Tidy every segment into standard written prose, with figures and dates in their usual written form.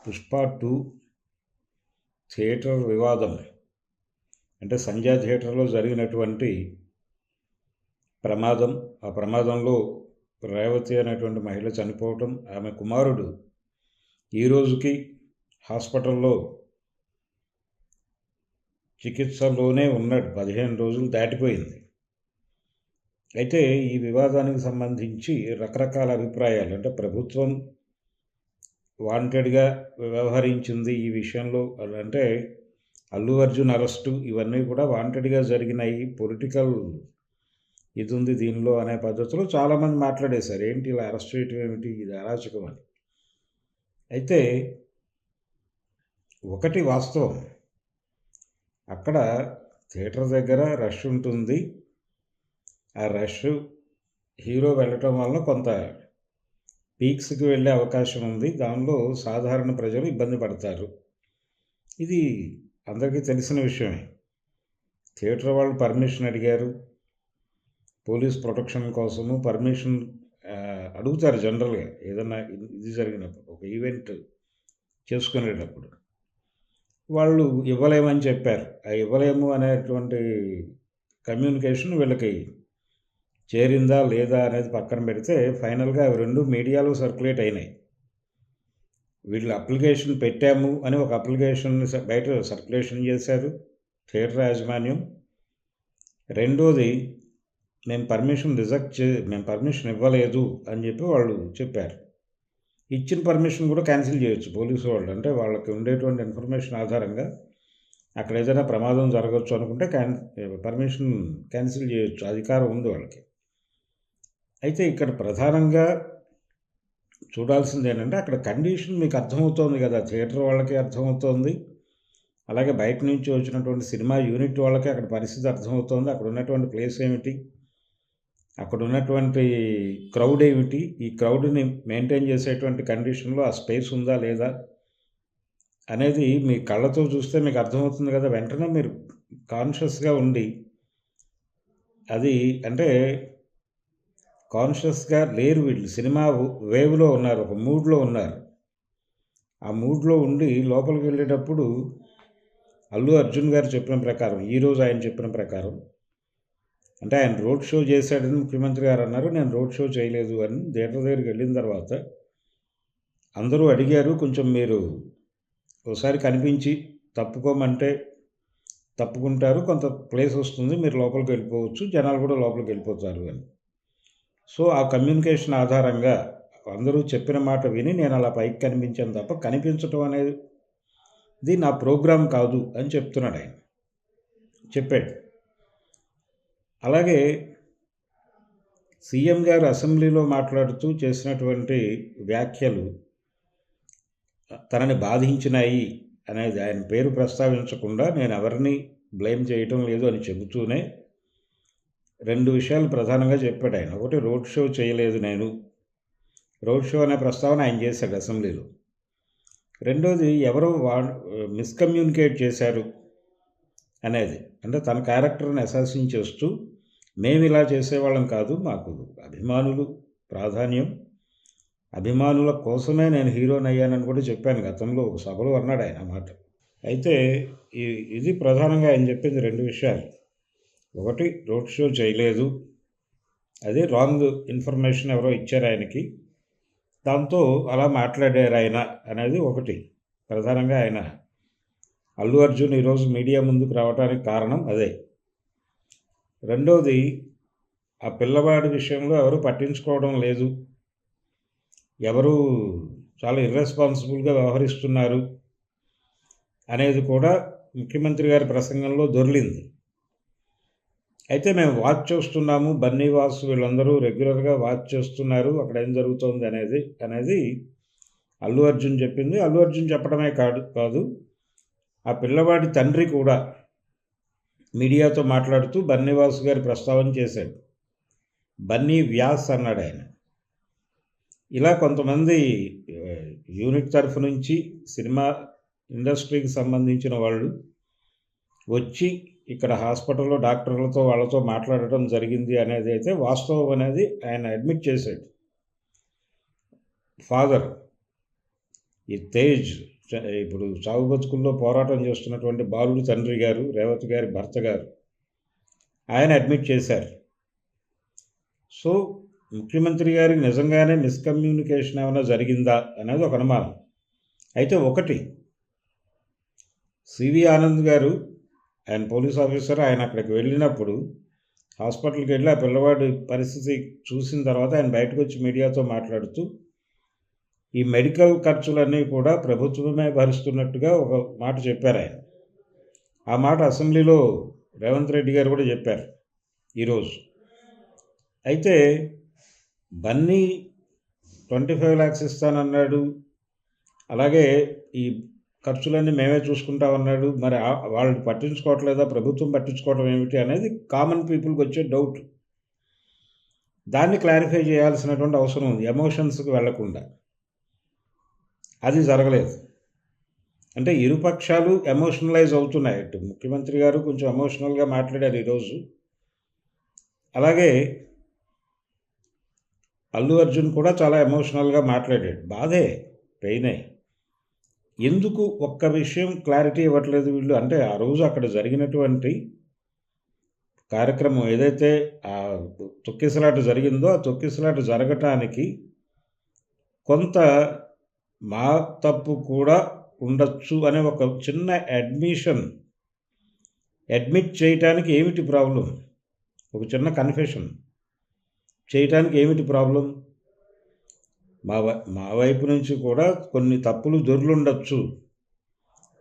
Pushpa 2 theatre వివాదం అంటే సంధ్యా థియేటర్లో జరిగినటువంటి ప్రమాదం, ఆ ప్రమాదంలో రేవతి అనేటువంటి మహిళ చనిపోవటం, ఆమె కుమారుడు ఈ రోజుకి హాస్పిటల్లో చికిత్సలోనే ఉన్నాడు. 15 రోజులు దాటిపోయింది. అయితే ఈ వివాదానికి సంబంధించి రకరకాల అభిప్రాయాలు, అంటే ప్రభుత్వం వాంటెడ్గా వ్యవహరించింది ఈ విషయంలో, అంటే అల్లు అర్జున్ అరెస్టు ఇవన్నీ కూడా వాంటెడ్గా జరిగినాయి, పొలిటికల్ ఇది ఉంది దీనిలో అనే పద్ధతిలో చాలామంది మాట్లాడేశారు. ఏంటి ఇలా అరెస్ట్ చేయటం ఏమిటి, ఇది అరాచకం అని. అయితే ఒకటి వాస్తవం, అక్కడ థియేటర్ దగ్గర రష్ ఉంటుంది. ఆ రష్ హీరో వెళ్ళటం వలన కొంత పీక్స్కి వెళ్ళే అవకాశం ఉంది. దానిలో సాధారణ ప్రజలు ఇబ్బంది పడతారు. ఇది అందరికీ తెలిసిన విషయమే. థియేటర్ వాళ్ళు పర్మిషన్ అడిగారు, పోలీస్ ప్రొటెక్షన్ కోసము పర్మిషన్ అడుగుతారు జనరల్గా. ఏదన్నా ఇది జరిగినప్పుడు, ఒక ఈవెంట్ చేసుకునేటప్పుడు వాళ్ళు ఇవ్వలేమని చెప్పారు. ఆ ఇవ్వలేము అనేటువంటి కమ్యూనికేషన్ వీళ్ళకి చేరిందా లేదా అనేది పక్కన పెడితే ఫైనల్గా అవి రెండు మీడియాలో సర్క్యులేట్ అయినాయి. వీళ్ళు అప్లికేషన్ పెట్టాము అని ఒక అప్లికేషన్ బయట సర్క్యులేషన్ చేశారు థియేటర్ యాజమాన్యం. రెండోది మేము పర్మిషన్ ఇవ్వలేదు అని చెప్పి వాళ్ళు చెప్పారు. ఇచ్చిన పర్మిషన్ కూడా క్యాన్సిల్ చేయొచ్చు పోలీసు వాళ్ళు. అంటే వాళ్ళకి ఉండేటువంటి ఇన్ఫర్మేషన్ ఆధారంగా అక్కడ ఏదైనా ప్రమాదం జరగవచ్చు అనుకుంటే పర్మిషన్ క్యాన్సిల్ చేయొచ్చు, అధికారం ఉంది వాళ్ళకి. అయితే ఇక్కడ ప్రధానంగా చూడాల్సింది ఏంటంటే అక్కడ కండిషన్ మీకు అర్థమవుతోంది కదా, థియేటర్ వాళ్ళకి అర్థమవుతోంది, అలాగే బయట నుంచి వచ్చినటువంటి సినిమా యూనిట్ వాళ్ళకి అక్కడ పరిస్థితి అర్థమవుతోంది. అక్కడ ఉన్నటువంటి ప్లేస్ ఏమిటి, అక్కడ ఉన్నటువంటి క్రౌడ్ ఏమిటి, ఈ క్రౌడ్ని మెయింటైన్ చేసేటువంటి కండిషన్లో ఆ స్పేస్ ఉందా లేదా అనేది మీ కళ్ళతో చూస్తే మీకు అర్థమవుతుంది కదా. వెంటనే మీరు కాన్షియస్గా ఉండి, అది అంటే కాన్షియస్గా లేరు వీళ్ళు, సినిమా వేవ్లో ఉన్నారు, ఒక మూడ్లో ఉన్నారు. ఆ మూడ్లో ఉండి లోపలికి వెళ్ళేటప్పుడు అల్లు అర్జున్ గారు చెప్పిన ప్రకారం, ఈరోజు ఆయన చెప్పిన ప్రకారం, అంటే ఆయన రోడ్ షో చేశాడని ముఖ్యమంత్రి గారు అన్నారు. నేను రోడ్ షో చేయలేదు అని. థియేటర్ దగ్గరికి వెళ్ళిన తర్వాత అందరూ అడిగారు, కొంచెం మీరు ఒకసారి కనిపించి తప్పుకోమంటే తప్పుకుంటారు, కొంత ప్లేస్ వస్తుంది, మీరు లోపలికి వెళ్ళిపోవచ్చు, జనాలు కూడా లోపలికి వెళ్ళిపోతారు అని. సో ఆ కమ్యూనికేషన్ ఆధారంగా అందరూ చెప్పిన మాట విని నేను అలా పైకి కనిపించాను తప్ప కనిపించడం అనేది నా ప్రోగ్రాం కాదు అని చెప్తున్నాడు ఆయన, చెప్పాడు. అలాగే సీఎం గారు అసెంబ్లీలో మాట్లాడుతూ చేసినటువంటి వ్యాఖ్యలు తనని బాధించినాయి అనేది, ఆయన పేరు ప్రస్తావించకుండా నేను ఎవరిని బ్లేమ్ చేయటం లేదు అని చెబుతూనే రెండు విషయాలు ప్రధానంగా చెప్పాడు ఆయన. ఒకటి, రోడ్ షో చేయలేదు నేను, రోడ్ షో అనే ప్రస్తావన ఆయన చేశాడు అసెంబ్లీలో. రెండోది, ఎవరో మిస్కమ్యూనికేట్ చేశారు అనేది, అంటే తన క్యారెక్టర్ని అసాసిన్ చేస్తూ మేము ఇలా చేసేవాళ్ళం కాదు, మాకు అభిమానులు ప్రాధాన్యం, అభిమానుల కోసమే నేను హీరోని అయ్యానని కూడా చెప్పాను గతంలో ఒక సభలో అన్నాడు ఆయన మాట. అయితే ఇది ప్రధానంగా ఆయన చెప్పింది రెండు విషయాలు. ఒకటి, రోడ్ షో చేయలేదు, అది రాంగ్ ఇన్ఫర్మేషన్ ఎవరో ఇచ్చారు ఆయనకి, దాంతో అలా మాట్లాడారు ఆయన అనేది ఒకటి. ప్రధానంగా ఆయన అల్లు అర్జున్ ఈరోజు మీడియా ముందుకు రావడానికి కారణం అదే. రెండోది, ఆ పిల్లవాడి విషయంలో ఎవరు పట్టించుకోవడం లేదు, ఎవరు చాలా ఇర్రెస్పాన్సిబుల్గా వ్యవహరిస్తున్నారు అనేది కూడా ముఖ్యమంత్రి గారి ప్రసంగంలో దొర్లింది. అయితే మేము వాచ్ చేస్తున్నాము, బన్నీ వాసు వీళ్ళందరూ రెగ్యులర్గా వాచ్ చేస్తున్నారు అక్కడ ఏం జరుగుతోంది అనేది అల్లు అర్జున్ చెప్పింది. అల్లు అర్జున్ చెప్పడమే కాదు, ఆ పిల్లవాడి తండ్రి కూడా మీడియాతో మాట్లాడుతూ బన్నీ వాసు గారి ప్రస్తావన చేశాడు. బన్నీ వ్యాస్ అన్నాడు ఆయన. ఇలా కొంతమంది యూనిట్ తరఫు నుంచి సినిమా ఇండస్ట్రీకి సంబంధించిన వాళ్ళు వచ్చి ఇక్కడ హాస్పిటల్లో డాక్టర్లతో వాళ్ళతో మాట్లాడటం జరిగింది అనేది అయితే వాస్తవం అనేది ఆయన అడ్మిట్ చేశాడు. ఫాదర్ ఈ తేజ్ ఇప్పుడు చావు బతుకుల్లో పోరాటం చేస్తున్నటువంటి బాలుడి తండ్రి గారు, రేవతి గారి భర్త గారు, ఆయన అడ్మిట్ చేశారు. సో ముఖ్యమంత్రి గారికి నిజంగానే మిస్కమ్యూనికేషన్ ఏమైనా జరిగిందా అనేది ఒక అనుమానం. అయితే ఒకటి, సివి ఆనంద్ గారు, ఆయన పోలీస్ ఆఫీసర్, ఆయన అక్కడికి వెళ్ళినప్పుడు హాస్పిటల్కి వెళ్ళి ఆ పిల్లవాడి పరిస్థితి చూసిన తర్వాత ఆయన బయటకు వచ్చి మీడియాతో మాట్లాడుతూ ఈ మెడికల్ ఖర్చులన్నీ కూడా ప్రభుత్వమే భరిస్తున్నట్టుగా ఒక మాట చెప్పారు ఆయన. ఆ మాట అసెంబ్లీలో రేవంత్ రెడ్డి గారు కూడా చెప్పారు ఈరోజు. అయితే బన్నీ 25 lakhs ఇస్తానన్నాడు, అలాగే ఈ ఖర్చులన్నీ మేమే చూసుకుంటామన్నాడు. మరి వాళ్ళు పట్టించుకోవట్లేదా, ప్రభుత్వం పట్టించుకోవడం ఏమిటి అనేది కామన్ పీపుల్కి వచ్చే డౌట్. దాన్ని క్లారిఫై చేయాల్సినటువంటి అవసరం ఉంది, ఎమోషన్స్కి వెళ్లకుండా. అది జరగలేదు. అంటే ఇరుపక్షాలు ఎమోషనలైజ్ అవుతున్నాయి. అటు ముఖ్యమంత్రి గారు కొంచెం ఎమోషనల్గా మాట్లాడారు ఈరోజు, అలాగే అల్లు అర్జున్ కూడా చాలా ఎమోషనల్గా మాట్లాడాడు. బాధే, పెయినే. ఎందుకు ఒక్క విషయం క్లారిటీ ఇవ్వట్లేదు వీళ్ళు అంటే, ఆ రోజు అక్కడ జరిగినటువంటి కార్యక్రమం ఏదైతే ఆ తొక్కిసలాట జరిగిందో, ఆ తొక్కిసలాట జరగటానికి కొంత మా తప్పు కూడా ఉండొచ్చు అనే ఒక చిన్న అడ్మిట్ చేయటానికి ఏమిటి ప్రాబ్లం? ఒక చిన్న కన్ఫెషన్ చేయటానికి ఏమిటి ప్రాబ్లం? మా వైపు నుంచి కూడా కొన్ని తప్పులు దొర్లుండొచ్చు.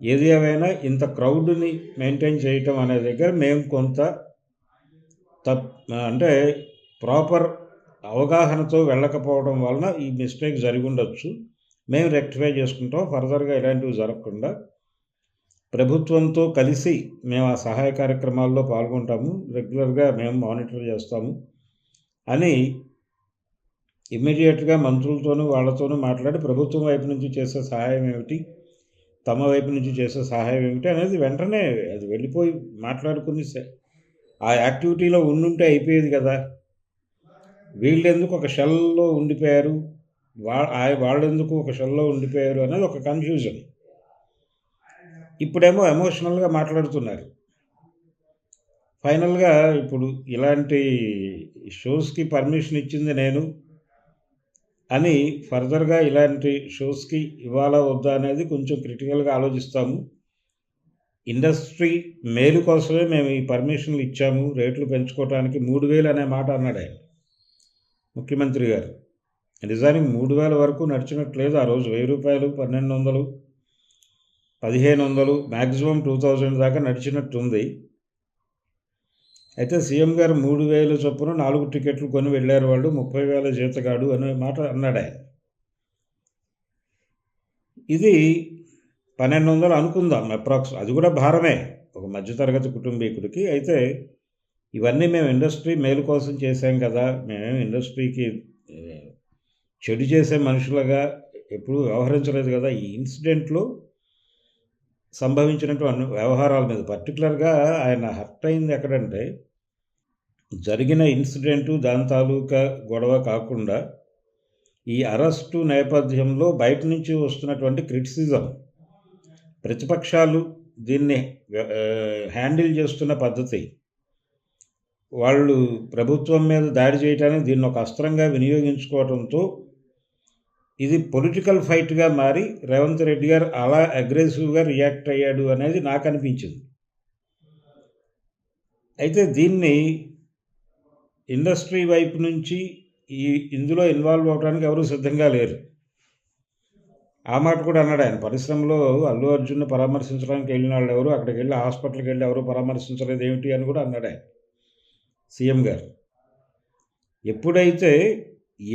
ఏది ఏమైనా ఇంత క్రౌడ్ని మెయింటైన్ చేయటం అనే దగ్గర మేము కొంత అంటే ప్రాపర్ అవగాహనతో వెళ్ళకపోవడం వలన ఈ మిస్టేక్ జరిగి ఉండొచ్చు. మేము రెక్టిఫై చేసుకుంటాం. ఫర్దర్గా ఇలాంటివి జరగకుండా ప్రభుత్వంతో కలిసి మేము ఆ సహాయ కార్యక్రమాల్లో పాల్గొంటాము, రెగ్యులర్గా మేము మానిటర్ చేస్తాము అని ఇమ్మీడియట్గా మంత్రులతోనూ వాళ్ళతోనూ మాట్లాడి ప్రభుత్వం వైపు నుంచి చేసే సహాయం ఏమిటి, తమ వైపు నుంచి చేసే సహాయం ఏమిటి అనేది వెంటనే అది వెళ్ళిపోయి మాట్లాడుకుని ఆ యాక్టివిటీలో ఉండుంటే అయిపోయేది కదా. వీళ్ళెందుకు ఒక షెల్లో ఉండిపోయారు, వాళ్ళెందుకు ఒక షెల్లో ఉండిపోయారు అనేది ఒక కన్ఫ్యూజన్. ఇప్పుడేమో ఎమోషనల్గా మాట్లాడుతున్నారు. ఫైనల్గా ఇప్పుడు ఇలాంటి షోస్కి పర్మిషన్ ఇచ్చింది నేను అని ఫర్దర్గా ఇలాంటి షోస్కి ఇవ్వాలా వద్దా అనేది కొంచెం క్రిటికల్గా ఆలోచిస్తాము. ఇండస్ట్రీ మేలు కోసమే మేము ఈ పర్మిషన్లు ఇచ్చాము, రేట్లు పెంచుకోవడానికి 3,000 అనే మాట అన్నాడు ఆయన ముఖ్యమంత్రి గారు. నిజానికి 3,000 వరకు నడిచినట్లేదు. ఆ రోజు 1,000 రూపాయలు, 1,200, 1,500, మ్యాక్సిమం 2,000 దాకా నడిచినట్టుంది. అయితే సీఎం గారు 3,000 చొప్పున 4 టికెట్లు కొని వెళ్ళారు వాళ్ళు, 30,000 జీతగాడు అనే మాట అన్నాడు ఆయన. ఇది 1,200 అనుకుందాం అప్రాక్స్, అది కూడా భారమే ఒక మధ్యతరగతి కుటుంబీకుడికి. అయితే ఇవన్నీ మేము ఇండస్ట్రీ మేలు కోసం చేశాం కదా, మేమేమి ఇండస్ట్రీకి చెడు చేసే మనుషులుగా ఎప్పుడూ వ్యవహరించలేదు కదా. ఈ ఇన్సిడెంట్లో సంభవించినటువంటి వ్యవహారాల మీద పర్టికులర్గా ఆయన హర్ట్ అయింది ఎక్కడంటే, జరిగిన ఇన్సిడెంటు దాని తాలూకా గొడవ కాకుండా ఈ అరెస్టు నేపథ్యంలో బయట నుంచి వస్తున్నటువంటి క్రిటిసిజం, ప్రతిపక్షాలు దీన్ని హ్యాండిల్ చేస్తున్న పద్ధతి, వాళ్ళు ప్రభుత్వం మీద దాడి చేయడానికి దీన్ని ఒక అస్త్రంగా వినియోగించుకోవడంతో ఇది పొలిటికల్ ఫైట్గా మారి రేవంత్ రెడ్డి గారు అలా అగ్రెసివ్గా రియాక్ట్ అయ్యాడు అనేది నాకు అనిపించింది. అయితే దీన్ని ఇండస్ట్రీ వైపు నుంచి ఇందులో ఇన్వాల్వ్ అవడానికి ఎవరు సిద్ధంగా లేరు. ఆ మాట కూడా అన్నాడు ఆయన. పరిశ్రమలో అల్లు అర్జున్ని పరామర్శించడానికి వెళ్ళిన వాళ్ళు ఎవరు, అక్కడికి వెళ్ళి హాస్పిటల్కి వెళ్ళి ఎవరు పరామర్శించలేదు ఏమిటి అని కూడా అన్నాడు ఆయన సీఎం గారు. ఎప్పుడైతే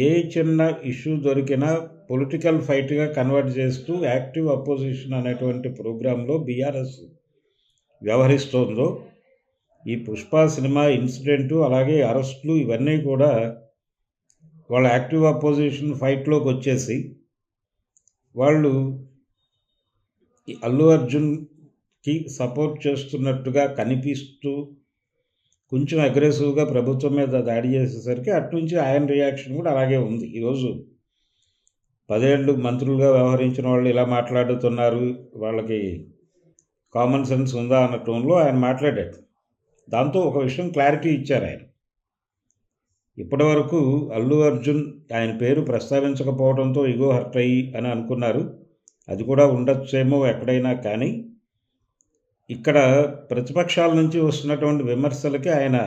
ఏ చిన్న ఇష్యూ దొరికినా పొలిటికల్ ఫైట్గా కన్వర్ట్ చేస్తూ యాక్టివ్ అపోజిషన్ అనేటువంటి ప్రోగ్రాంలో బీఆర్ఎస్ వ్యవహరిస్తోందో, ఈ పుష్ప సినిమా ఇన్సిడెంటు అలాగే అరెస్టులు ఇవన్నీ కూడా వాళ్ళ యాక్టివ్ అపోజిషన్ ఫైట్లోకి వచ్చేసి వాళ్ళు ఈ అల్లు అర్జున్కి సపోర్ట్ చేస్తున్నట్టుగా కనిపిస్తూ కొంచెం అగ్రెసివ్గా ప్రభుత్వం మీద దాడి చేసేసరికి అట్నుంచి ఆయన రియాక్షన్ కూడా అలాగే ఉంది. ఈరోజు 10 ఏళ్ళు మంత్రులుగా వ్యవహరించిన వాళ్ళు ఇలా మాట్లాడుతున్నారు, వాళ్ళకి కామన్ సెన్స్ ఉందా అన్న టోన్లో ఆయన మాట్లాడాడు. దాంతో ఒక విషయం క్లారిటీ ఇచ్చారు ఆయన. ఇప్పటి వరకు అల్లు అర్జున్ ఆయన పేరు ప్రస్తావించకపోవడంతో ఇగో హర్ట్ అయ్యి అని అనుకున్నారు. అది కూడా ఉండొచ్చేమో ఎక్కడైనా. కానీ ఇక్కడ ప్రతిపక్షాల నుంచి వస్తున్నటువంటి విమర్శలకి ఆయన